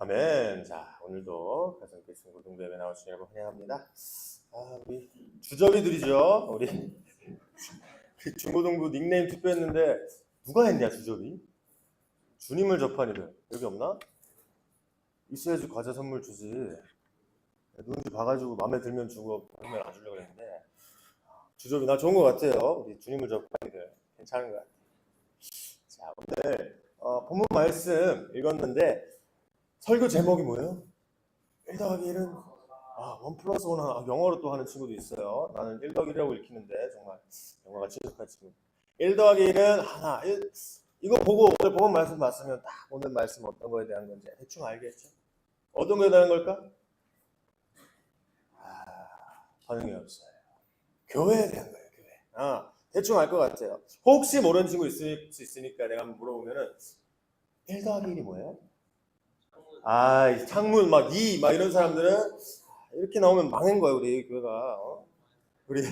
아멘. 자, 오늘도 가정교회 중고등부 예배 나오신 여러분 환영합니다. 우리 주접이들이죠. 우리 중고등부 닉네임 투표했는데 누가 했냐 주접이? 주님을 접한 이들 여기 없나? 있어야지 과자 선물 주지. 누군지 봐가지고 마음에 들면 주고 아니면 안 주려고 했는데 주접이 나 좋은 것 같아요. 우리 주님을 접한 이들 괜찮은 것 같아요. 자, 오늘 본문 말씀 읽었는데 설교 제목이 뭐예요? 1 더하기 1은 1 플러스 1 영어로 또 하는 친구도 있어요. 나는 1 더하기 1이라고 읽히는데 정말 영어가 친숙한 친구. 1 더하기 1은 하나. 이거 보고 오늘 본문 말씀 봤으면 딱 오늘 말씀 어떤 거에 대한 건지 대충 알겠죠? 어떤 거에 대한 걸까? 반응이 없어요. 교회에 대한 거예요. 교회. 대충 알 것 같아요. 혹시 모르는 친구 있을 수 있으니까 내가 한번 물어보면은 1 더하기 1이 뭐예요? 창문 막 이런 사람들은 이렇게 나오면 망한 거야 우리 교회가. 우리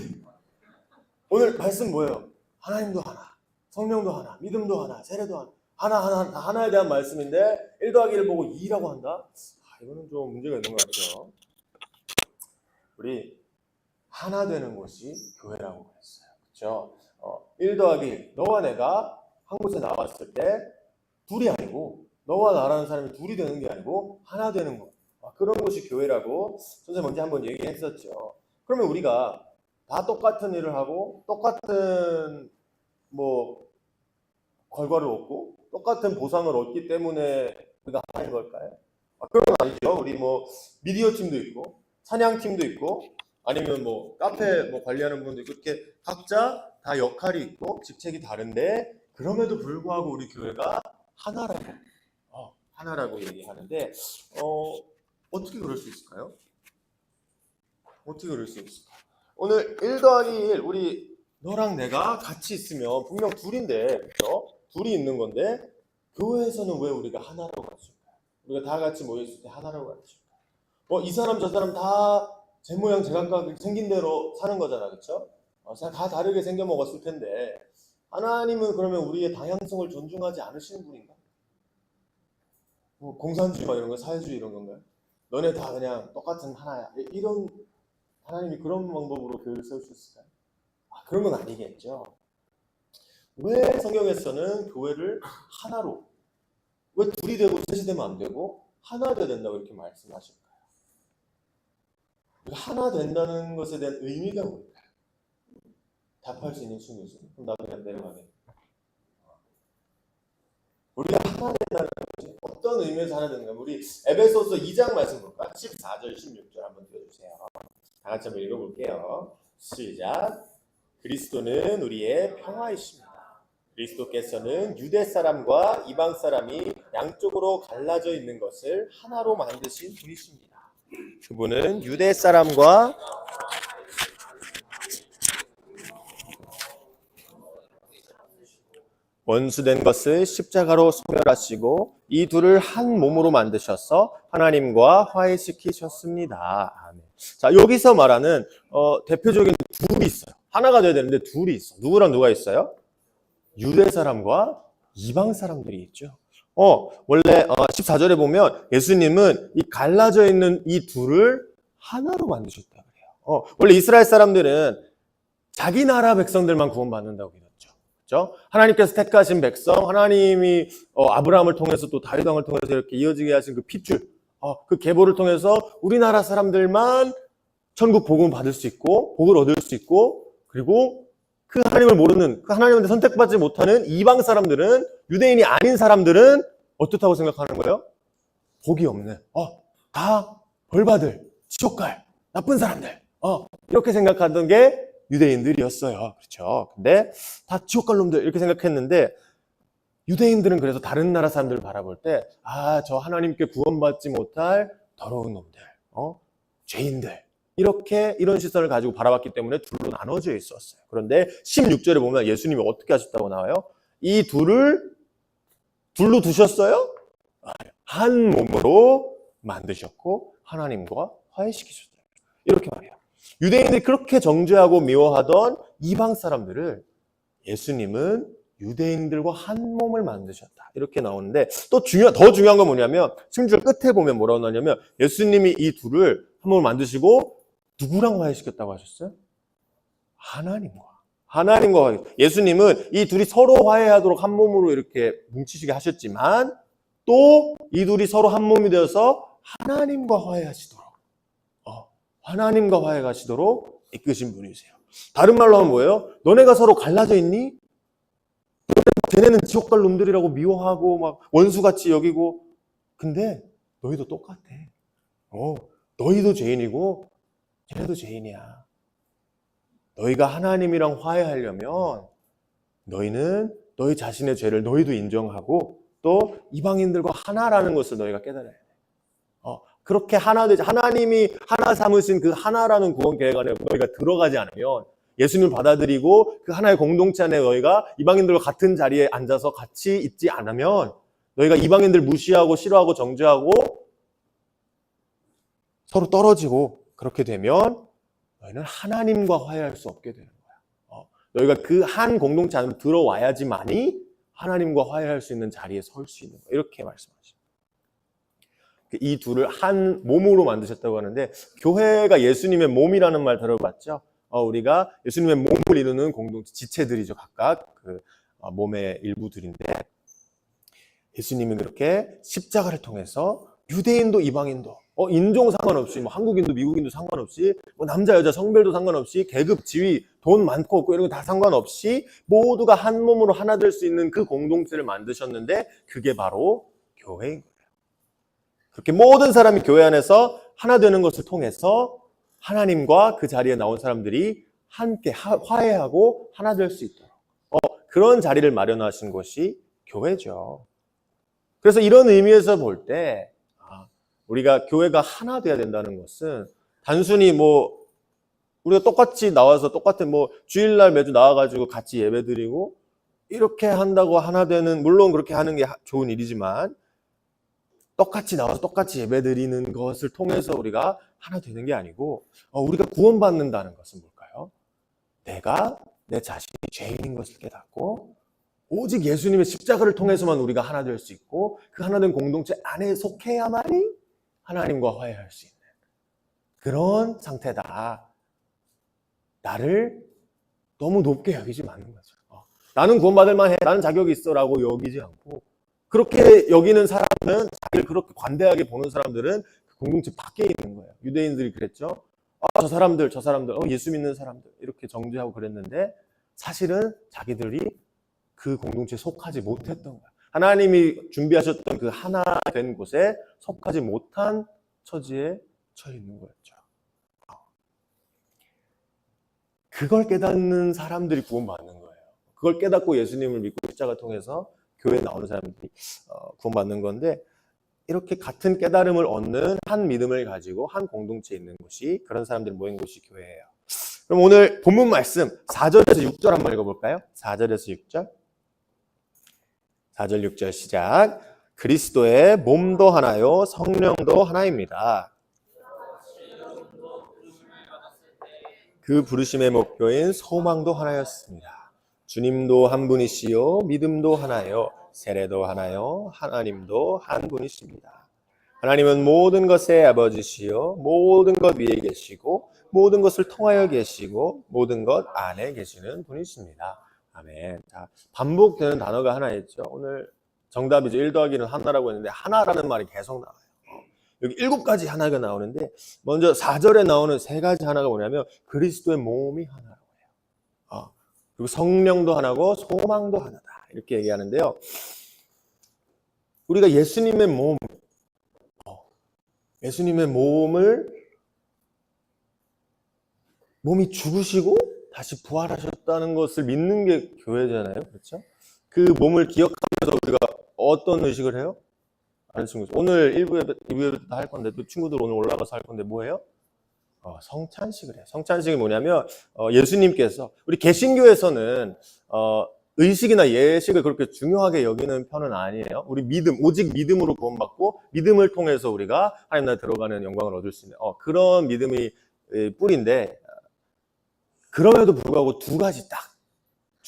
오늘 말씀 뭐예요? 하나님도 하나, 성령도 하나, 믿음도 하나, 세례도 하나, 하나에 대한 말씀인데 1 더하기 1 보고 2라고 한다? 이거는 좀 문제가 있는 것 같아요. 우리 하나 되는 곳이 교회라고 그랬어요. 그렇죠? 1 더하기 1, 너와 내가 한 곳에 나왔을 때 둘이 아니고 너와 나라는 사람이 둘이 되는 게 아니고 하나 되는 것. 그런 곳이 교회라고 선생님 먼저 한번 얘기했었죠. 그러면 우리가 다 똑같은 일을 하고 똑같은 결과를 얻고 똑같은 보상을 얻기 때문에 우리가 하는 걸까요? 그런 건 아니죠. 우리 미디어 팀도 있고 찬양 팀도 있고 아니면 카페 관리하는 분도 있고 이렇게 각자 다 역할이 있고 직책이 다른데 그럼에도 불구하고 우리 교회가 하나라고 얘기하는데 어떻게 그럴 수 있을까요? 어떻게 그럴 수 있을까? 오늘 1 더하기 1 우리 너랑 내가 같이 있으면 분명 둘인데 그렇죠? 둘이 있는 건데 교회에서는 왜 우리가 하나라고 가르칠까요? 우리가 다 같이 모였을 때 하나라고 가르칠까요? 이 사람 저 사람 다 제 모양 제각각 생긴 대로 사는 거잖아, 그렇죠? 다 다르게 생겨 먹었을 텐데 하나님은 그러면 우리의 다양성을 존중하지 않으시는 분인가? 공산주의 이런 거, 사회주의 이런 건가요? 너네 다 그냥 똑같은 하나야. 이런 하나님이 그런 방법으로 교회를 세울 수 있을까요? 그런 건 아니겠죠. 왜 성경에서는 교회를 하나로, 왜 둘이 되고 셋이 되면 안 되고 하나 되어야 된다고 이렇게 말씀하실까요? 하나 된다는 것에 대한 의미가 뭘까요? 답할 수 있는 친구 있어요? 그럼 나 그냥 내려가게. 우리가 하나 된다는 것이 어떤 의미에서 하나 되는 거야? 우리 에베소서 2장 말씀 볼까? 14절, 16절 한번 들어주세요. 다 같이 한번 읽어볼게요. 시작. 그리스도는 우리의 평화이십니다. 그리스도께서는 유대 사람과 이방 사람이 양쪽으로 갈라져 있는 것을 하나로 만드신 분이십니다. 그분은 유대 사람과 원수된 것을 십자가로 소멸하시고 이 둘을 한 몸으로 만드셔서 하나님과 화해시키셨습니다. 아멘. 자, 여기서 말하는 대표적인 둘이 있어요. 하나가 돼야 되는데 둘이 있어. 누구랑 누가 있어요? 유대 사람과 이방 사람들이 있죠. 원래 14절에 보면 예수님은 이 갈라져 있는 이 둘을 하나로 만드셨다 그래요. 원래 이스라엘 사람들은 자기 나라 백성들만 구원받는다고 믿었죠. 그렇죠? 하나님께서 택하신 백성, 하나님이 아브라함을 통해서 또 다윗 왕을 통해서 이렇게 이어지게 하신 그 핏줄, 그 계보를 통해서 우리나라 사람들만 천국 복음을 받을 수 있고 복을 얻을 수 있고 그리고 그 하나님을 모르는, 그 하나님한테 선택받지 못하는 이방 사람들은, 유대인이 아닌 사람들은 어떻다고 생각하는 거예요? 복이 없네. 다 벌받을, 지옥갈, 나쁜 사람들. 이렇게 생각하던 게 유대인들이었어요. 그렇죠? 근데 다 지옥갈 놈들 이렇게 생각했는데 유대인들은 그래서 다른 나라 사람들을 바라볼 때 저 하나님께 구원받지 못할 더러운 놈들, 죄인들 이런 시선을 가지고 바라봤기 때문에 둘로 나눠져 있었어요. 그런데 16절에 보면 예수님이 어떻게 하셨다고 나와요? 이 둘을 둘로 두셨어요? 한 몸으로 만드셨고 하나님과 화해시키셨어요. 이렇게 말해요. 유대인들이 그렇게 정죄하고 미워하던 이방 사람들을 예수님은 유대인들과 한 몸을 만드셨다. 이렇게 나오는데 또 더 중요한 건 뭐냐면 16절 끝에 보면 뭐라고 나오냐면 예수님이 이 둘을 한 몸을 만드시고 누구랑 화해시켰다고 하셨어요? 하나님과 화해. 예수님은 이 둘이 서로 화해하도록 한 몸으로 이렇게 뭉치시게 하셨지만 또 이 둘이 서로 한 몸이 되어서 하나님과 화해하시도록 이끄신 분이세요. 다른 말로 하면 뭐예요? 너네가 서로 갈라져 있니? 쟤네는 지옥 갈 놈들이라고 미워하고 막 원수같이 여기고, 근데 너희도 똑같아. 너희도 죄인이고 쟤네도 죄인이야. 너희가 하나님이랑 화해하려면 너희는 너희 자신의 죄를 너희도 인정하고 또 이방인들과 하나라는 것을 너희가 깨달아야 돼. 그렇게 하나 되지, 하나님이 하나 삼으신 그 하나라는 구원 계획 안에 너희가 들어가지 않으면, 예수님을 받아들이고 그 하나의 공동체 안에 너희가 이방인들과 같은 자리에 앉아서 같이 있지 않으면, 너희가 이방인들 무시하고 싫어하고 정죄하고 서로 떨어지고, 그렇게 되면 너희는 하나님과 화해할 수 없게 되는 거야. 너희가 그 한 공동체 안으로 들어와야지만이 하나님과 화해할 수 있는 자리에 설 수 있는 거야. 이렇게 말씀하시죠. 이 둘을 한 몸으로 만드셨다고 하는데, 교회가 예수님의 몸이라는 말 들어봤죠? 우리가 예수님의 몸을 이루는 공동체, 지체들이죠. 각각 그 몸의 일부들인데, 예수님이 그렇게 십자가를 통해서 유대인도 이방인도 인종 상관없이, 한국인도 미국인도 상관없이, 남자 여자 성별도 상관없이, 계급 지위, 돈 많고 없고 이런 거 다 상관없이 모두가 한 몸으로 하나 될 수 있는 그 공동체를 만드셨는데, 그게 바로 교회인 거예요. 그렇게 모든 사람이 교회 안에서 하나 되는 것을 통해서 하나님과 그 자리에 나온 사람들이 함께 화해하고 하나 될 수 있도록 그런 자리를 마련하신 것이 교회죠. 그래서 이런 의미에서 볼 때 우리가 교회가 하나 돼야 된다는 것은 단순히 우리가 똑같이 나와서 똑같은 주일날 매주 나와가지고 같이 예배드리고 이렇게 한다고 하나 되는, 물론 그렇게 하는 게 좋은 일이지만, 똑같이 나와서 똑같이 예배드리는 것을 통해서 우리가 하나 되는 게 아니고, 우리가 구원받는다는 것은 뭘까요? 내가 내 자신이 죄인인 것을 깨닫고 오직 예수님의 십자가를 통해서만 우리가 하나 될 수 있고, 그 하나된 공동체 안에 속해야만이 하나님과 화해할 수 있는 그런 상태다. 나를 너무 높게 여기지 않는 거죠. 나는 구원받을 만해, 나는 자격이 있어 라고 여기지 않고, 그렇게 여기는 사람은, 자기를 그렇게 관대하게 보는 사람들은 그 공동체 밖에 있는 거예요. 유대인들이 그랬죠. 저 사람들 예수 믿는 사람들 이렇게 정죄하고 그랬는데, 사실은 자기들이 그 공동체에 속하지 못했던 거예요. 하나님이 준비하셨던 그 하나 된 곳에 속하지 못한 처지에 처해 있는 거였죠. 그걸 깨닫는 사람들이 구원받는 거예요. 그걸 깨닫고 예수님을 믿고 십자가 통해서 교회에 나오는 사람들이 구원받는 건데, 이렇게 같은 깨달음을 얻는 한 믿음을 가지고 한 공동체에 있는 곳이, 그런 사람들이 모인 곳이 교회예요. 그럼 오늘 본문 말씀 4절에서 6절 한번 읽어볼까요? 4절에서 6절. 4절 6절 시작. 그리스도의 몸도 하나요 성령도 하나입니다. 그 부르심의 목표인 소망도 하나였습니다. 주님도 한 분이시요 믿음도 하나요 세례도 하나요 하나님도 한 분이십니다. 하나님은 모든 것의 아버지시요 모든 것 위에 계시고 모든 것을 통하여 계시고 모든 것 안에 계시는 분이십니다. 아멘. 자, 반복되는 단어가 하나 있죠. 오늘 정답이죠. 1 더하기는 하나라고 했는데 하나라는 말이 계속 나와요. 여기 7가지 하나가 나오는데, 먼저 4절에 나오는 3가지 하나가 뭐냐면 그리스도의 몸이 하나라고 해요. 그리고 성령도 하나고 소망도 하나다, 이렇게 얘기하는데요. 우리가 예수님의 몸이 죽으시고 다시 부활하셨다는 것을 믿는 게 교회잖아요. 그렇죠? 그 몸을 기억하면서 우리가 어떤 의식을 해요? 아는 친구, 오늘 1부에도 2부에도 할 건데, 또 친구들 오늘 올라가서 할 건데 뭐예요? 성찬식을 해요. 성찬식이 뭐냐면 예수님께서, 우리 개신교에서는 의식이나 예식을 그렇게 중요하게 여기는 편은 아니에요. 우리 오직 믿음으로 구원받고 믿음을 통해서 우리가 하나님 나라에 들어가는 영광을 얻을 수 있는 그런 믿음이 뿌리인데, 그럼에도 불구하고 2가지 딱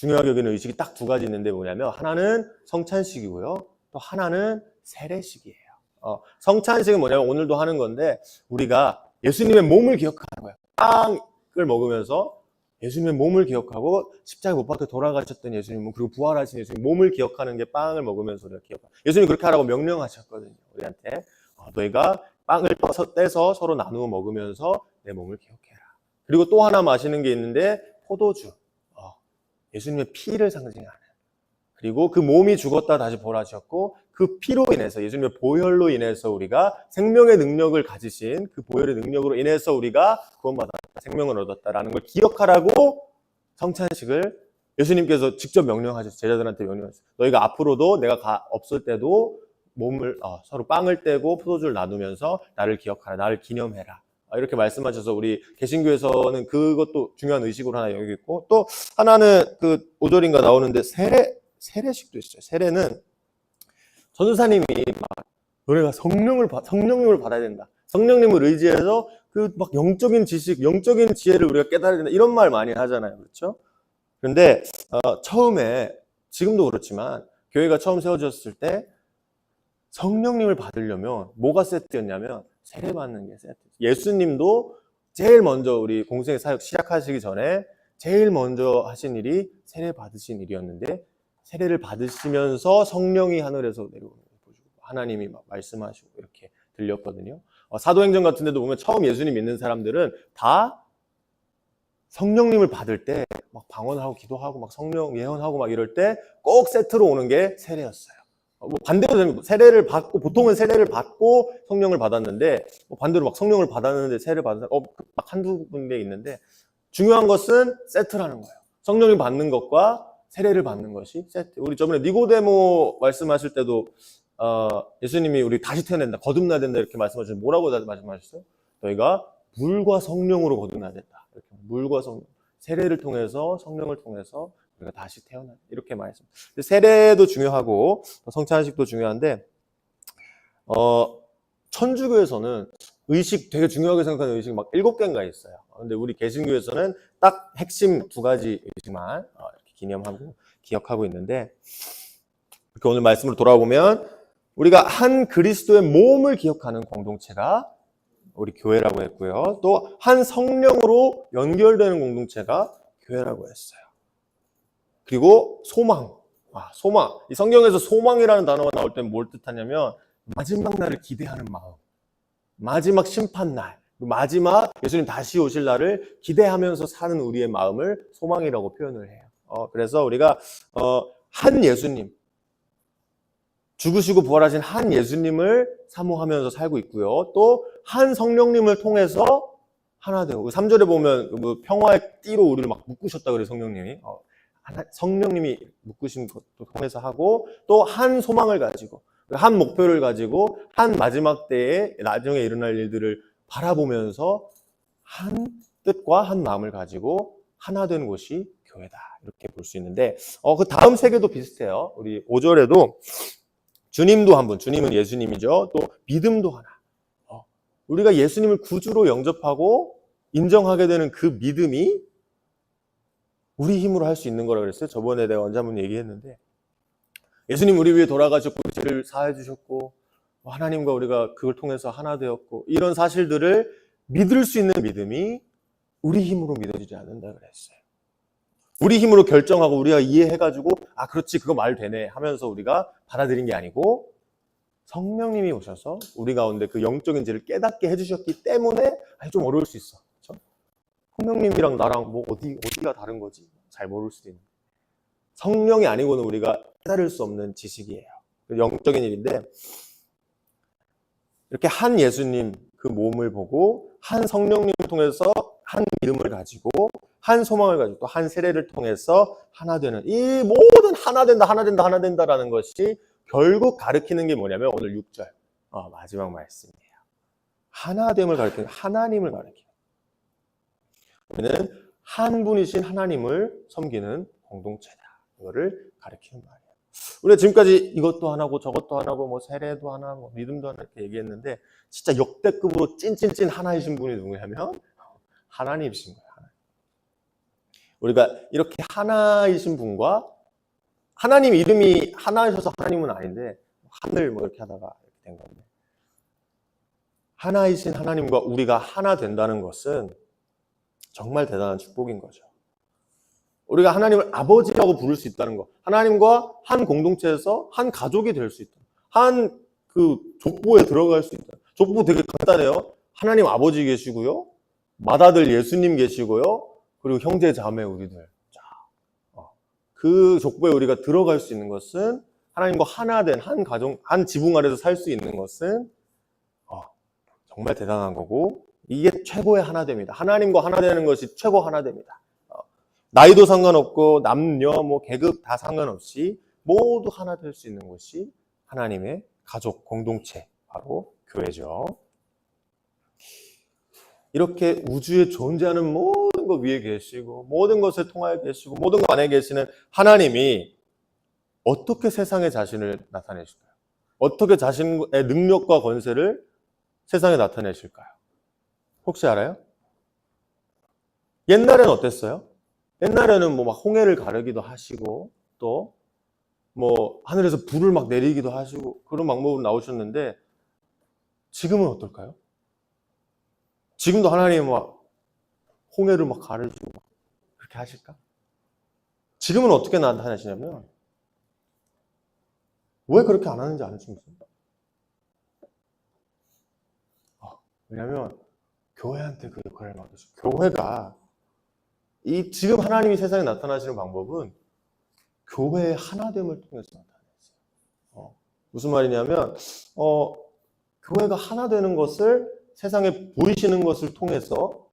중요하게 여기는 의식이 딱 두 가지 있는데 뭐냐면 하나는 성찬식이고요. 또 하나는 세례식이에요. 성찬식은 뭐냐면 오늘도 하는 건데 우리가 예수님의 몸을 기억하는 거예요. 빵을 먹으면서 예수님의 몸을 기억하고 십자가에 못 박혀 돌아가셨던 예수님 그리고 부활하신 예수님 몸을 기억하는 게 빵을 먹으면서 우리가 기억해요. 예수님이 그렇게 하라고 명령하셨거든요. 우리한테 너희가 빵을 떼서 서로 나누어 먹으면서 내 몸을 기억해라. 그리고 또 하나 마시는 게 있는데 포도주. 예수님의 피를 상징하는. 그리고 그 몸이 죽었다 다시 부활하셨고 그 피로 인해서 예수님의 보혈로 인해서 우리가 생명의 능력을 가지신 그 보혈의 능력으로 인해서 우리가 구원받았다. 생명을 얻었다라는 걸 기억하라고 성찬식을 예수님께서 직접 명령하셨어요. 제자들한테 명령하셨어요. 너희가 앞으로도 내가 없을 때도 몸을 서로 빵을 떼고 포도주를 나누면서 나를 기억하라. 나를 기념해라. 이렇게 말씀하셔서 우리 개신교에서는 그것도 중요한 의식으로 하나 여기고 있고 또 하나는 그 5절인가 나오는데 세례식도 있어요. 세례는 전도사님이 막 너네가 성령을 받아야 된다. 성령님을 의지해서 그 막 영적인 지식, 영적인 지혜를 우리가 깨달아야 된다. 이런 말 많이 하잖아요. 그렇죠? 그런데 처음에 지금도 그렇지만 교회가 처음 세워졌을 때 성령님을 받으려면 뭐가 세트였냐면 세례 받는 게 세트. 예수님도 제일 먼저 우리 공생의 사역 시작하시기 전에 제일 먼저 하신 일이 세례 받으신 일이었는데 세례를 받으시면서 성령이 하늘에서 내려오는 걸 보시고 하나님이 막 말씀하시고 이렇게 들렸거든요. 사도행전 같은 데도 보면 처음 예수님 믿는 사람들은 다 성령님을 받을 때 막 방언하고 기도하고 막 성령 예언하고 막 이럴 때 꼭 세트로 오는 게 세례였어요. 반대로 세례를 받고 보통은 세례를 받고 성령을 받았는데 반대로 막 성령을 받았는데 세례를 받은 막 한두 군데 있는데 중요한 것은 세트라는 거예요. 성령을 받는 것과 세례를 받는 것이 세트. 우리 저번에 니고데모 말씀하실 때도 예수님이 우리 다시 태어난다, 거듭나야 된다 이렇게 말씀하셨는데 뭐라고 말씀하셨어요? 너희가 물과 성령으로 거듭나야 된다. 이렇게 물과 성령, 세례를 통해서 성령을 통해서 우리가 다시 태어난다 이렇게 말씀. 세례도 중요하고 성찬식도 중요한데 천주교에서는 의식 되게 중요하게 생각하는 의식이 막 7개인가 있어요. 근데 우리 개신교에서는 딱 핵심 2가지 의식만 이렇게 기념하고 기억하고 있는데 이렇게 오늘 말씀으로 돌아보면 우리가 한 그리스도의 몸을 기억하는 공동체가 우리 교회라고 했고요. 또 한 성령으로 연결되는 공동체가 교회라고 했어요. 그리고 소망. 소망. 이 성경에서 소망이라는 단어가 나올 때 뭘 뜻하냐면 마지막 날을 기대하는 마음. 마지막 심판날. 마지막 예수님 다시 오실 날을 기대하면서 사는 우리의 마음을 소망이라고 표현을 해요. 그래서 우리가 한 예수님, 죽으시고 부활하신 한 예수님을 사모하면서 살고 있고요. 또 한 성령님을 통해서 하나 되고 3절에 보면 평화의 띠로 우리를 막 묶으셨다 그래요. 성령님이. 성령님이 묶으신 것도 통해서 하고 또 한 소망을 가지고 한 목표를 가지고 한 마지막 때에 나중에 일어날 일들을 바라보면서 한 뜻과 한 마음을 가지고 하나 된 곳이 교회다. 이렇게 볼 수 있는데 그 다음 세계도 비슷해요. 우리 5절에도 주님도 한 분, 주님은 예수님이죠. 또 믿음도 하나. 우리가 예수님을 구주로 영접하고 인정하게 되는 그 믿음이 우리 힘으로 할 수 있는 거라고 그랬어요. 저번에 내가 언제 한번 얘기했는데 예수님 우리 위해 돌아가셨고 우리 죄를 사해 주셨고 하나님과 우리가 그걸 통해서 하나 되었고 이런 사실들을 믿을 수 있는 믿음이 우리 힘으로 믿어지지 않는다 그랬어요. 우리 힘으로 결정하고 우리가 이해해가지고 그렇지 그거 말 되네 하면서 우리가 받아들인 게 아니고 성령님이 오셔서 우리 가운데 그 영적인 지를 깨닫게 해주셨기 때문에 좀 어려울 수 있어. 그렇죠? 성령님이랑 나랑 어디가 다른 거지? 잘 모를 수도 있는데 성령이 아니고는 우리가 깨달을 수 없는 지식이에요. 영적인 일인데 이렇게 한 예수님 그 몸을 보고 한 성령님을 통해서 한 믿음을 가지고 한 소망을 가지고 또 한 세례를 통해서 하나 되는 이 모든 하나 된다라는 것이 결국 가르치는 게 뭐냐면 오늘 6절 마지막 말씀이에요. 하나됨을 가르치는 하나님을 가르치는 우리는 한 분이신 하나님을 섬기는 공동체다. 이거를 가르치는 말이에요. 우리가 지금까지 이것도 하나고 저것도 하나고 뭐 세례도 하나 믿음도 하나 이렇게 얘기했는데 진짜 역대급으로 찐 하나이신 분이 누구냐면 하나님이신 거예요. 하나님. 우리가 이렇게 하나이신 분과 하나님 이름이 하나이셔서 하나님은 아닌데 하늘 뭐 이렇게 하다가 이렇게 된 건데 하나이신 하나님과 우리가 하나 된다는 것은 정말 대단한 축복인 거죠. 우리가 하나님을 아버지라고 부를 수 있다는 것, 하나님과 한 공동체에서 한 가족이 될 수 있다. 한 그 족보에 들어갈 수 있다. 족보 되게 간단해요. 하나님 아버지 계시고요. 맏아들 예수님 계시고요. 그리고 형제 자매 우리들. 그 족보에 우리가 들어갈 수 있는 것은 하나님과 하나 된 한 가정, 한 지붕 아래서 살 수 있는 것은 정말 대단한 거고 이게 최고의 하나됨이다. 하나님과 하나 되는 것이 최고 하나됨이다. 나이도 상관없고 남녀, 뭐 계급 다 상관없이 모두 하나 될 수 있는 것이 하나님의 가족 공동체, 바로 교회죠. 이렇게 우주에 존재하는 모든 것 위에 계시고 모든 것을 통하여 계시고 모든 것 안에 계시는 하나님이 어떻게 세상에 자신을 나타내실까요? 어떻게 자신의 능력과 권세를 세상에 나타내실까요? 혹시 알아요? 옛날에는 어땠어요? 옛날에는 뭐 막 홍해를 가르기도 하시고 또 뭐 하늘에서 불을 막 내리기도 하시고 그런 방법으로 나오셨는데 지금은 어떨까요? 지금도 하나님이 막 홍해를 막 가르시고 그렇게 하실까? 지금은 어떻게 나타내시냐면 왜 그렇게 안 하는지 아는지 모르겠어요. 왜냐하면 교회한테 그 역할을 맡으시고 교회가 이 지금 하나님이 세상에 나타나시는 방법은 교회의 하나됨을 통해서 나타났어요. 무슨 말이냐면 교회가 하나 되는 것을 세상에 보이시는 것을 통해서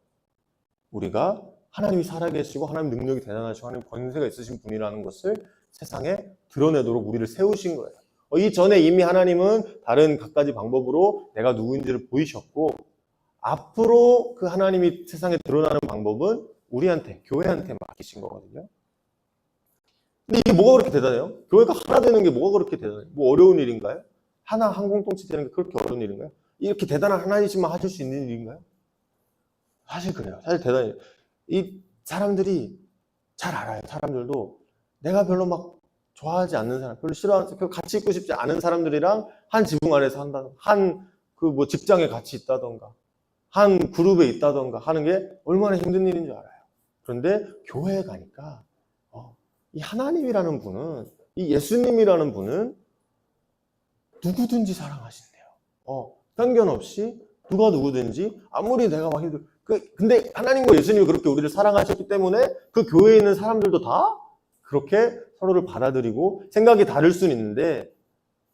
우리가 하나님이 살아계시고 하나님 능력이 대단하시고 하나님 권세가 있으신 분이라는 것을 세상에 드러내도록 우리를 세우신 거예요. 이전에 이미 하나님은 다른 갖가지 방법으로 내가 누구인지를 보이셨고 앞으로 그 하나님이 세상에 드러나는 방법은 우리한테, 교회한테 맡기신 거거든요. 근데 이게 뭐가 그렇게 대단해요? 교회가 하나 되는 게 뭐가 그렇게 대단해요? 뭐 어려운 일인가요? 하나 한 공동체 되는 게 그렇게 어려운 일인가요? 이렇게 대단한 하나님이시만 하실 수 있는 일인가요? 사실 그래요. 사실 대단해요. 이 사람들이 잘 알아요. 사람들도 내가 별로 막 좋아하지 않는 사람, 별로 싫어하는, 별로 같이 있고 싶지 않은 사람들이랑 한 지붕 아래서 한다던가, 한 그 뭐 직장에 같이 있다던가, 한 그룹에 있다던가 하는 게 얼마나 힘든 일인 줄 알아요. 그런데 교회에 가니까 이 하나님이라는 분은, 이 예수님이라는 분은 누구든지 사랑하신대요. 편견 없이 누가 누구든지 아무리 내가 막 힘들, 근데 하나님과 예수님이 그렇게 우리를 사랑하셨기 때문에 그 교회에 있는 사람들도 다 그렇게 서로를 받아들이고 생각이 다를 수는 있는데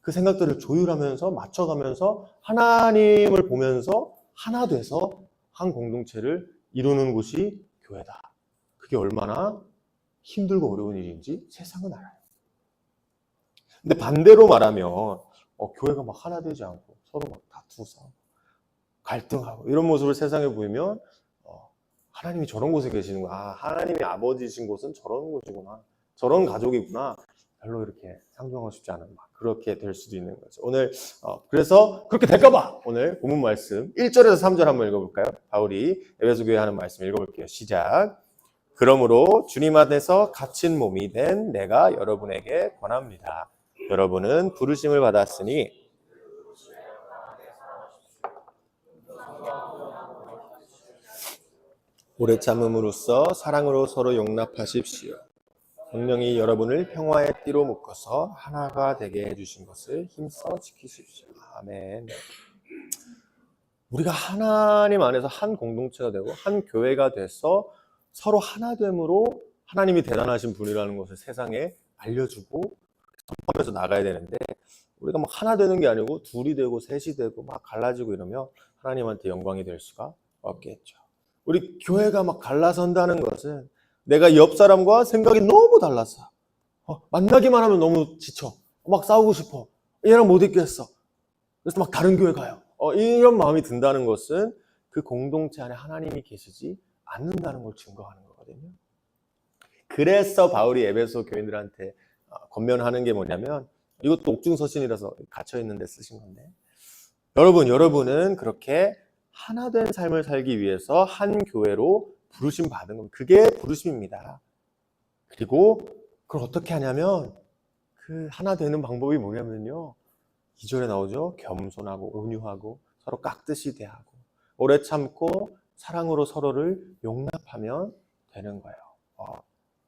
그 생각들을 조율하면서 맞춰가면서 하나님을 보면서 하나 돼서 한 공동체를 이루는 곳이 교회다. 그게 얼마나 힘들고 어려운 일인지 세상은 알아요. 근데 반대로 말하면 교회가 막 하나 되지 않고 서로 막 다투고 싸우고 갈등하고 이런 모습을 세상에 보이면 하나님이 저런 곳에 계시는구나. 하나님이 아버지신 곳은 저런 곳이구나. 저런 가족이구나. 별로 이렇게 상종하고 싶지 않은 막 그렇게 될 수도 있는 거죠. 오늘 그래서 그렇게 될까봐 오늘 본문 말씀 1절에서 3절 한번 읽어볼까요? 바울이 에베소 교회 하는 말씀 읽어볼게요. 시작. 그러므로 주님 안에서 갇힌 몸이 된 내가 여러분에게 권합니다. 여러분은 부르심을 받았으니 오래 참음으로써 사랑으로 서로 용납하십시오. 성령이 여러분을 평화의 띠로 묶어서 하나가 되게 해주신 것을 힘써 지키십시오. 아멘. 우리가 하나님 안에서 한 공동체가 되고 한 교회가 돼서 서로 하나됨으로 하나님이 대단하신 분이라는 것을 세상에 알려주고 선포하면서 나가야 되는데 우리가 막 하나 되는 게 아니고 둘이 되고 셋이 되고 막 갈라지고 이러면 하나님한테 영광이 될 수가 없겠죠. 우리 교회가 막 갈라선다는 것은 내가 옆 사람과 생각이 너무 달랐어. 만나기만 하면 너무 지쳐. 막 싸우고 싶어. 얘랑 못 있겠어. 그래서 막 다른 교회 가요. 이런 마음이 든다는 것은 그 공동체 안에 하나님이 계시지 않는다는 걸 증거하는 거거든요. 그래서 바울이 에베소 교인들한테 권면하는 게 뭐냐면 이것도 옥중서신이라서 갇혀있는 데 쓰신 건데 여러분은 그렇게 하나된 삶을 살기 위해서 한 교회로 부르심 받은 겁니다. 그게 부르심입니다. 그리고 그걸 어떻게 하냐면 그 하나 되는 방법이 뭐냐면요. 2절에 나오죠. 겸손하고 온유하고 서로 깍듯이 대하고 오래 참고 사랑으로 서로를 용납하면 되는 거예요.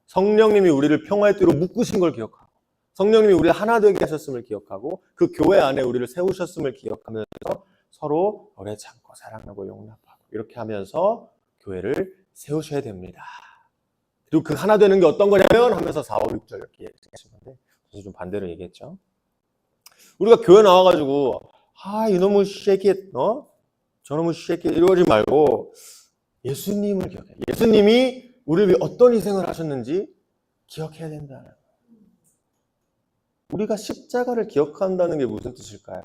성령님이 우리를 평화의 띠로 묶으신 걸 기억하고 성령님이 우리를 하나 되게 하셨음을 기억하고 그 교회 안에 우리를 세우셨음을 기억하면서 서로 오래 참고 사랑하고 용납하고 이렇게 하면서 교회를 세우셔야 됩니다. 그리고 그 하나 되는 게 어떤 거냐면 하면서 4, 5, 6절 이렇게 얘기하신 건데 그래서 좀 반대로 얘기했죠. 우리가 교회 나와가지고 이놈의 쉐킷 저놈의 쉐킷 이러지 말고 예수님을 기억해. 예수님이 우리를 위해 어떤 희생을 하셨는지 기억해야 된다는 거예요. 우리가 십자가를 기억한다는 게 무슨 뜻일까요?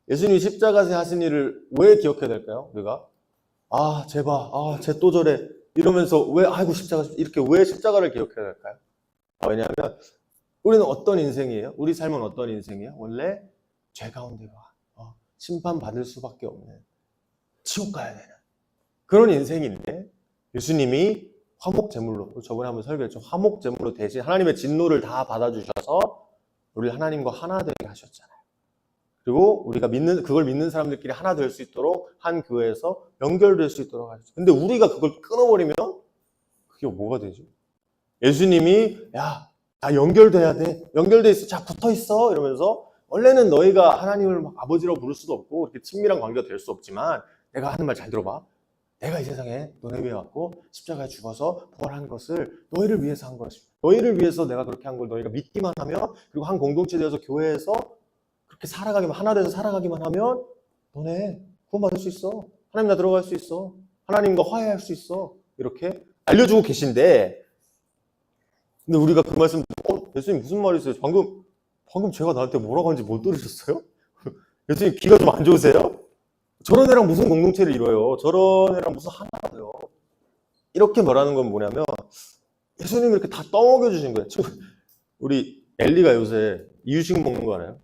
예수님이 십자가에서 하신 일을 왜 기억해야 될까요? 우리가 제발 쟤 또 저래 이러면서 왜 아이고 십자가 이렇게 왜 십자가를 기억해야 될까요? 왜냐하면 우리는 어떤 인생이에요? 우리 삶은 어떤 인생이에요? 원래 죄 가운데가 심판받을 수밖에 없는 지옥 가야 되는 그런 인생인데 예수님이 화목제물로 저번에 한번 설교했죠. 화목제물로 대신 하나님의 진노를 다 받아주셔서 우리 하나님과 하나 되게 하셨잖아요. 그리고 우리가 그걸 믿는 사람들끼리 하나 될 수 있도록 한 교회에서 연결될 수 있도록 하셨죠. 근데 우리가 그걸 끊어버리면 그게 뭐가 되죠? 예수님이 다 연결돼야 돼. 연결돼 있어. 자, 붙어 있어. 이러면서 원래는 너희가 하나님을 막 아버지라고 부를 수도 없고 그렇게 친밀한 관계가 될 수 없지만 내가 하는 말 잘 들어봐. 내가 이 세상에 너네 위해 왔고 십자가에 죽어서 부활한 것을 너희를 위해서 한 것이고 너희를 위해서 내가 그렇게 한 걸 너희가 믿기만 하면 그리고 한 공동체 되어서 교회에서 그렇게 살아가기만 하나 돼서 살아가기만 하면 너네 구원받을 수 있어. 하나님 나 들어갈 수 있어. 하나님과 화해할 수 있어. 이렇게 알려주고 계신데 근데 우리가 그 말씀 예수님 무슨 말이세요? 방금 제가 나한테 뭐라고 하는지 못 들으셨어요? 예수님 귀가 좀 안 좋으세요? 저런 애랑 무슨 공동체를 이뤄요? 저런 애랑 무슨 하나요? 이렇게 말하는 건 뭐냐면 예수님이 이렇게 다 떠먹여 주신 거예요. 우리 엘리가 요새 이유식 먹는 거 알아요?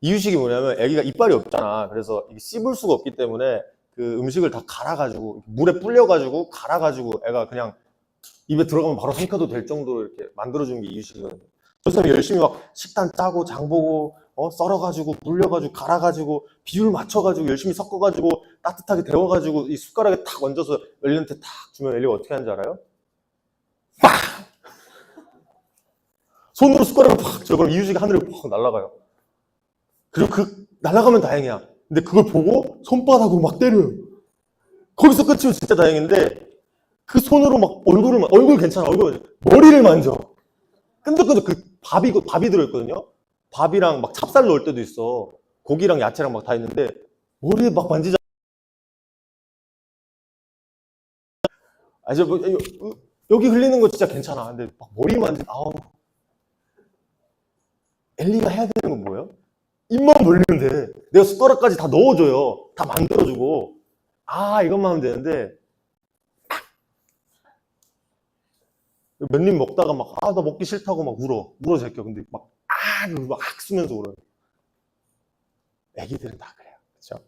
이유식이 뭐냐면 애기가 이빨이 없잖아. 그래서 씹을 수가 없기 때문에 그 음식을 다 갈아가지고 물에 불려가지고 갈아가지고 애가 그냥 입에 들어가면 바로 삼켜도 될 정도로 이렇게 만들어주는 게 이유식이거든요. 저 사람이 열심히 막 식단 짜고 장보고 썰어가지고 불려가지고 갈아가지고 비율 맞춰가지고 열심히 섞어가지고 따뜻하게 데워가지고 이 숟가락에 탁 얹어서 엘리한테 탁 주면 엘리가 어떻게 하는지 알아요? 빡! 손으로 숟가락을 팍 줘. 그럼 이유식이 하늘을 팍 날아가요. 그리고 날아가면 다행이야. 근데 그걸 보고 손바닥으로 막 때려요. 거기서 끝이면 진짜 다행인데 그 손으로 막 얼굴 괜찮아. 머리를 만져. 끈적끈적 밥이 들어있거든요. 밥이랑 막 찹쌀 넣을 때도 있어. 고기랑 야채랑 막 다 있는데 머리에 막 만지자. 여기 흘리는 거 진짜 괜찮아. 근데 막 머리 엘리가 해야 되는 건 뭐예요? 입만 벌리면 돼. 내가 숟가락까지 다 넣어줘요. 다 만들어주고. 이것만 하면 되는데 몇 입 먹다가 막 나 먹기 싫다고 막 울어 제껴. 근데 막 쓰면서 울어요. 애기들은 다 그래요. 그렇죠?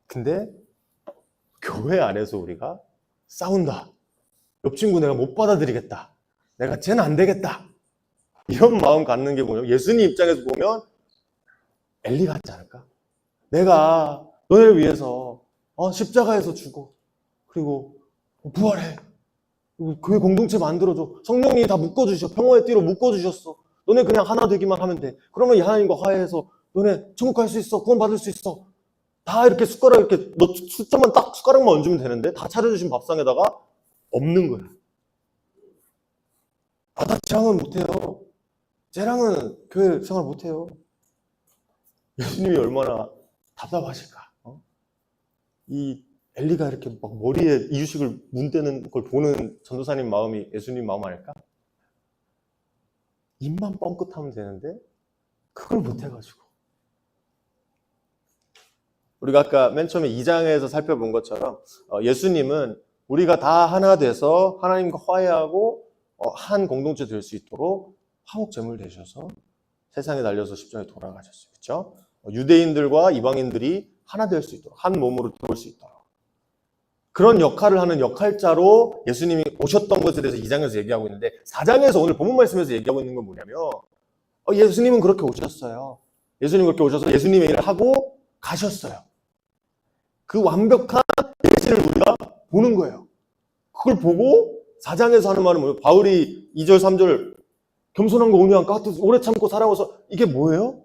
근데 교회 안에서 우리가 싸운다. 옆 친구 내가 못 받아들이겠다. 내가 쟤는 안 되겠다. 이런 마음 갖는 게 뭐냐면 예수님 입장에서 보면 엘리 같지 않을까? 내가 너네를 위해서 십자가에서 죽어. 그리고 부활해. 교회 공동체 만들어줘. 성령이 다 묶어주셔. 평화의 띠로 묶어주셨어. 너네 그냥 하나 되기만 하면 돼. 그러면 이 하나님과 화해해서 너네 천국 갈 수 있어. 구원 받을 수 있어. 다 이렇게 숟가락 이렇게 너 숫자만 딱 숟가락만 얹으면 되는데 다 차려주신 밥상에다가 없는 거야. 나 쟤랑은 못해요. 쟤랑은 교회 생활 못해요. 예수님이 얼마나 답답하실까. 이 엘리가 이렇게 막 머리에 이유식을 문대는 걸 보는 전도사님 마음이 예수님 마음 아닐까? 입만 뻥끗하면 되는데 그걸 못해가지고 우리가 아까 맨 처음에 2장에서 살펴본 것처럼 예수님은 우리가 다 하나 돼서 하나님과 화해하고 한 공동체 될 수 있도록 화목제물 되셔서 세상에 날려서 십자가에 돌아가셨어요. 그렇죠? 유대인들과 이방인들이 하나 될 수 있도록 한 몸으로 들어올 수 있도록 그런 역할을 하는 역할자로 예수님이 오셨던 것에 대해서 2장에서 얘기하고 있는데 4장에서 오늘 본문 말씀에서 얘기하고 있는 건 뭐냐면 예수님은 그렇게 오셨어요. 예수님 그렇게 오셔서 예수님의 일을 하고 가셨어요. 그 완벽한 예시를 우리가 보는 거예요. 그걸 보고 4장에서 하는 말은 뭐예요? 바울이 2절 3절 겸손한 거 온유한 거 오래 참고 살아와서 이게 뭐예요?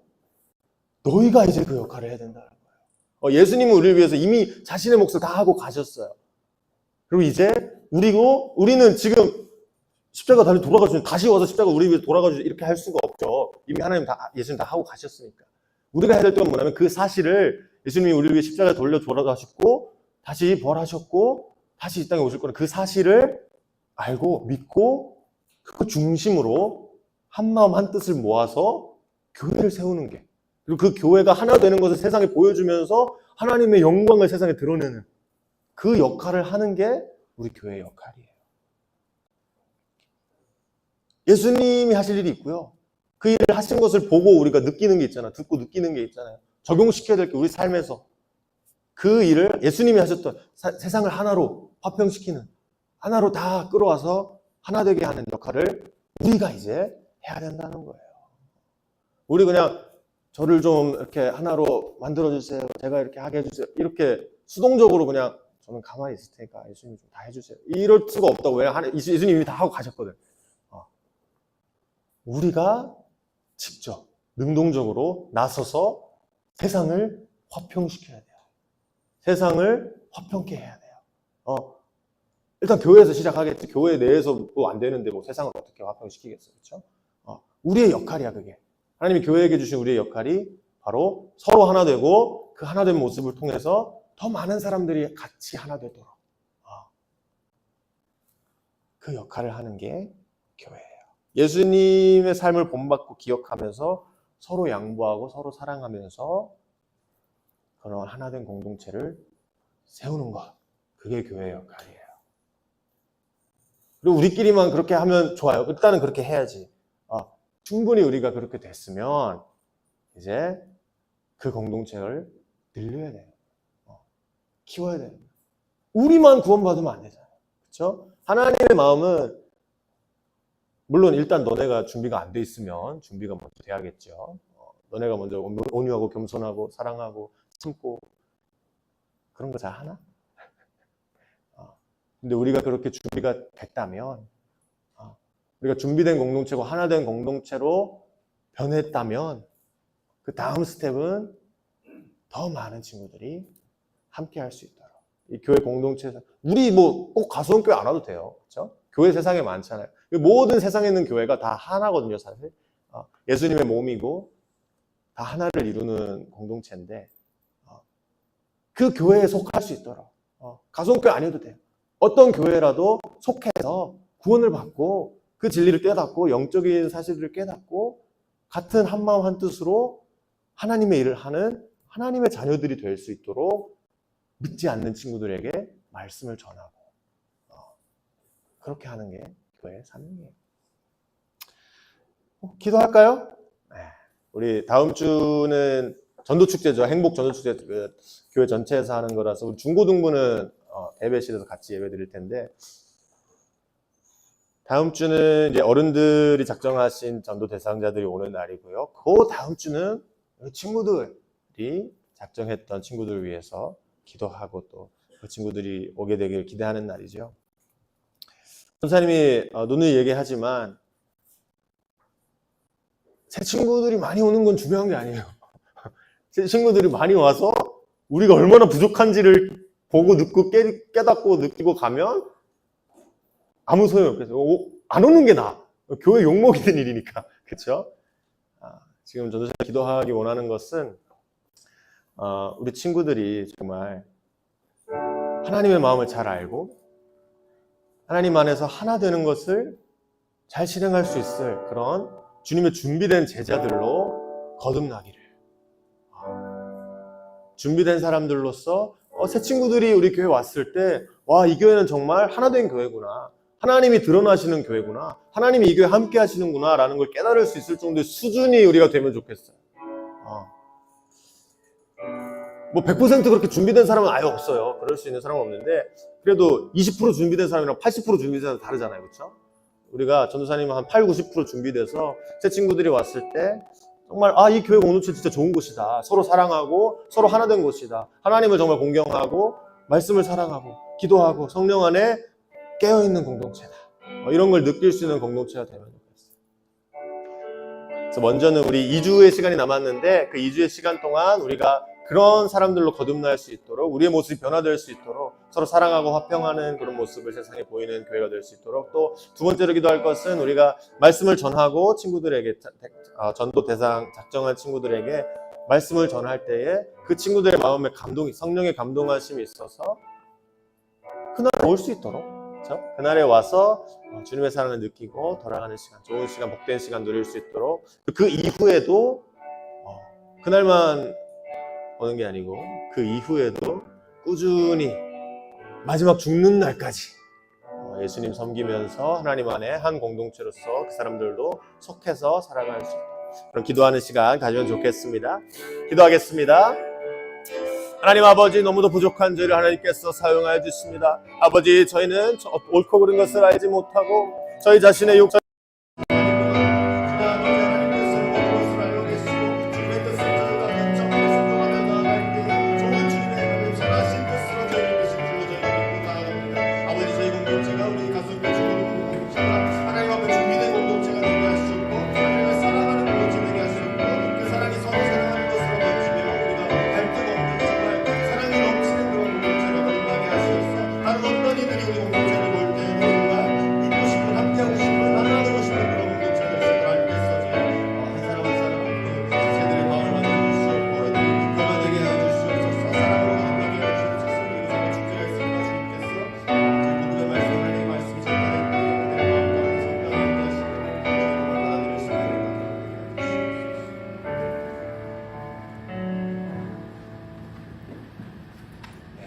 너희가 이제 그 역할을 해야 된다는 거예요. 예수님은 우리를 위해서 이미 자신의 몫을 다 하고 가셨어요. 그리고 이제 우리는 지금 십자가 다시 돌아가주면 다시 와서 십자가 우리 위해서 돌아가주죠. 이렇게 할 수가 없죠. 이미 하나님 예수님 다 하고 가셨으니까. 우리가 해야 될 건 뭐냐면 그 사실을 예수님이 우리를 위해 십자가에 돌아가셨고 다시 부활하셨고 다시 이 땅에 오실 거는 그 사실을 알고 믿고 그 중심으로 한마음 한뜻을 모아서 교회를 세우는 게, 그리고 그 교회가 하나 되는 것을 세상에 보여주면서 하나님의 영광을 세상에 드러내는 그 역할을 하는 게 우리 교회의 역할이에요. 예수님이 하실 일이 있고요. 그 일을 하신 것을 보고 우리가 느끼는 게 있잖아요. 듣고 느끼는 게 있잖아요. 적용시켜야 될 게 우리 삶에서 그 일을 예수님이 하셨던 세상을 하나로 화평시키는, 하나로 다 끌어와서 하나 되게 하는 역할을 우리가 이제 해야 된다는 거예요. 우리 그냥 저를 좀 이렇게 하나로 만들어주세요. 제가 이렇게 하게 해주세요. 이렇게 수동적으로 그냥 저는 가만히 있을 테니까 예수님이 좀 다 해주세요. 이럴 수가 없다고. 왜? 예수님이 다 하고 가셨거든. 우리가 직접 능동적으로 나서서 세상을 화평시켜야 돼요. 세상을 화평케 해야 돼요. 일단 교회에서 시작하겠지. 교회 내에서 또 안 되는데 뭐 세상을 어떻게 화평시키겠어요. 그렇죠? 우리의 역할이야, 그게. 하나님이 교회에게 주신 우리의 역할이 바로 서로 하나 되고 그 하나 된 모습을 통해서 더 많은 사람들이 같이 하나 되도록 그 역할을 하는 게 교회예요. 예수님의 삶을 본받고 기억하면서 서로 양보하고 서로 사랑하면서 그런 하나 된 공동체를 세우는 것, 그게 교회의 역할이에요. 그리고 우리끼리만 그렇게 하면 좋아요. 일단은 그렇게 해야지. 충분히 우리가 그렇게 됐으면 이제 그 공동체를 늘려야 돼요. 키워야 돼요. 우리만 구원받으면 안 되잖아요. 그렇죠? 하나님의 마음은 물론 일단 너네가 준비가 안 돼 있으면 준비가 먼저 돼야겠죠. 너네가 먼저 온유하고 겸손하고 사랑하고 참고 그런 거 잘 하나? 근데 우리가 그렇게 준비가 됐다면, 우리가 준비된 공동체고 하나 된 공동체로 변했다면 그 다음 스텝은 더 많은 친구들이 함께 할 수 있도록 이 교회 공동체에서 우리 뭐 꼭 가수원교회 안 와도 돼요. 그렇죠? 교회 세상에 많잖아요. 모든 세상에 있는 교회가 다 하나거든요, 사실. 예수님의 몸이고 다 하나를 이루는 공동체인데 그 교회에 속할 수 있도록 가수원교회 아니어도 돼요. 어떤 교회라도 속해서 구원을 받고 그 진리를 깨닫고 영적인 사실들을 깨닫고 같은 한마음 한뜻으로 하나님의 일을 하는 하나님의 자녀들이 될 수 있도록 믿지 않는 친구들에게 말씀을 전하고 그렇게 하는 게 교회의 사명이에요. 기도할까요? 네. 우리 다음 주는 전도축제죠. 행복전도축제 교회 전체에서 하는 거라서 우리 중고등부는 예배실에서 같이 예배 드릴 텐데 다음 주는 이제 어른들이 작정하신 전도 대상자들이 오는 날이고요. 그 다음 주는 우리 친구들이 작정했던 친구들을 위해서 기도하고 또 그 친구들이 오게 되길 기대하는 날이죠. 선사님이 누누이 얘기하지만 새 친구들이 많이 오는 건 중요한 게 아니에요. 새 친구들이 많이 와서 우리가 얼마나 부족한지를 보고 듣고 깨닫고 느끼고 가면 아무 소용이 없겠어요. 안 오는 게 나아. 교회 욕먹이 된 일이니까. 그렇죠? 지금 저도 기도하기 원하는 것은 우리 친구들이 정말 하나님의 마음을 잘 알고 하나님 안에서 하나 되는 것을 잘 실행할 수 있을 그런 주님의 준비된 제자들로 거듭나기를, 준비된 사람들로서 새 친구들이 우리 교회 왔을 때 와, 이 교회는 정말 하나 된 교회구나, 하나님이 드러나시는 교회구나, 하나님이 이 교회 함께 하시는구나 라는 걸 깨달을 수 있을 정도의 수준이 우리가 되면 좋겠어요. 뭐 100% 그렇게 준비된 사람은 아예 없어요. 그럴 수 있는 사람은 없는데 그래도 20% 준비된 사람이랑 80% 준비된 사람은 다르잖아요. 그렇죠? 우리가 전도사님 한 8, 90% 준비돼서 새 친구들이 왔을 때 정말 이 교회 공동체 진짜 좋은 곳이다. 서로 사랑하고 서로 하나 된 곳이다. 하나님을 정말 공경하고 말씀을 사랑하고 기도하고 성령 안에 깨어있는 공동체다. 이런 걸 느낄 수 있는 공동체가 되면 좋겠어요. 그래서 먼저는 우리 2주의 시간이 남았는데 그 2주의 시간 동안 우리가 그런 사람들로 거듭날 수 있도록 우리의 모습이 변화될 수 있도록 서로 사랑하고 화평하는 그런 모습을 세상에 보이는 교회가 될 수 있도록 또 두 번째로 기도할 것은 우리가 말씀을 전하고 친구들에게 전도 대상 작정한 친구들에게 말씀을 전할 때에 그 친구들의 마음에 감동이 성령의 감동하심이 있어서 그날 올 수 있도록 그렇죠? 그날에 와서 주님의 사랑을 느끼고 돌아가는 시간 좋은 시간 복된 시간 누릴 수 있도록 그 이후에도 그날만 오는 게 아니고 그 이후에도 꾸준히 마지막 죽는 날까지 예수님 섬기면서 하나님 안에 한 공동체로서 그 사람들도 속해서 살아갈 수 있도록 그런 기도하는 시간 가지면 좋겠습니다. 기도하겠습니다. 하나님 아버지 너무도 부족한 저희를 하나님께서 사용하여 주십니다. 아버지 저희는 옳고 그른 것을 알지 못하고 저희 자신의 욕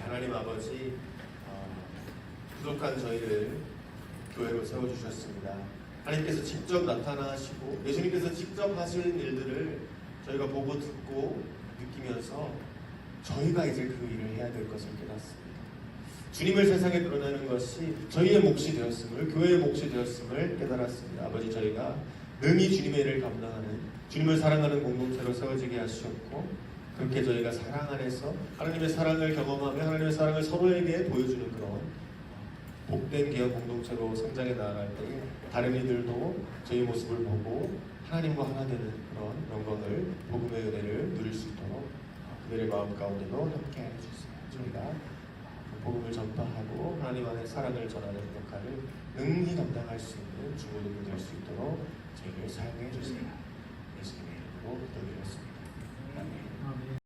하나님 아버지 부족한 저희를 교회로 세워주셨습니다. 하나님께서 직접 나타나시고 예수님께서 직접 하시는 일들을 저희가 보고 듣고 느끼면서 저희가 이제 그 일을 해야 될 것을 깨닫습니다. 주님을 세상에 드러내는 것이 저희의 몫이 되었음을 교회의 몫이 되었음을 깨달았습니다. 아버지 저희가 능히 주님의 일을 감당하는 주님을 사랑하는 공동체로 세워지게 하시었고 그렇게 저희가 사랑 안에서 하나님의 사랑을 경험하며 하나님의 사랑을 서로에게 보여주는 그런 복된 기업 공동체로 성장해 나아갈 때 다른 이들도 저희 모습을 보고 하나님과 하나 되는 그런 영광을 복음의 은혜를 누릴 수 있도록 그들의 마음 가운데도 함께 해주세요. 저희가 복음을 전파하고 하나님 안에 사랑을 전하는 역할을 능히 감당할 수 있는 중고등부 될 수 있도록 저희를 사용해 주세요. 예수님의 이름으로 기도드렸습니다. 아멘.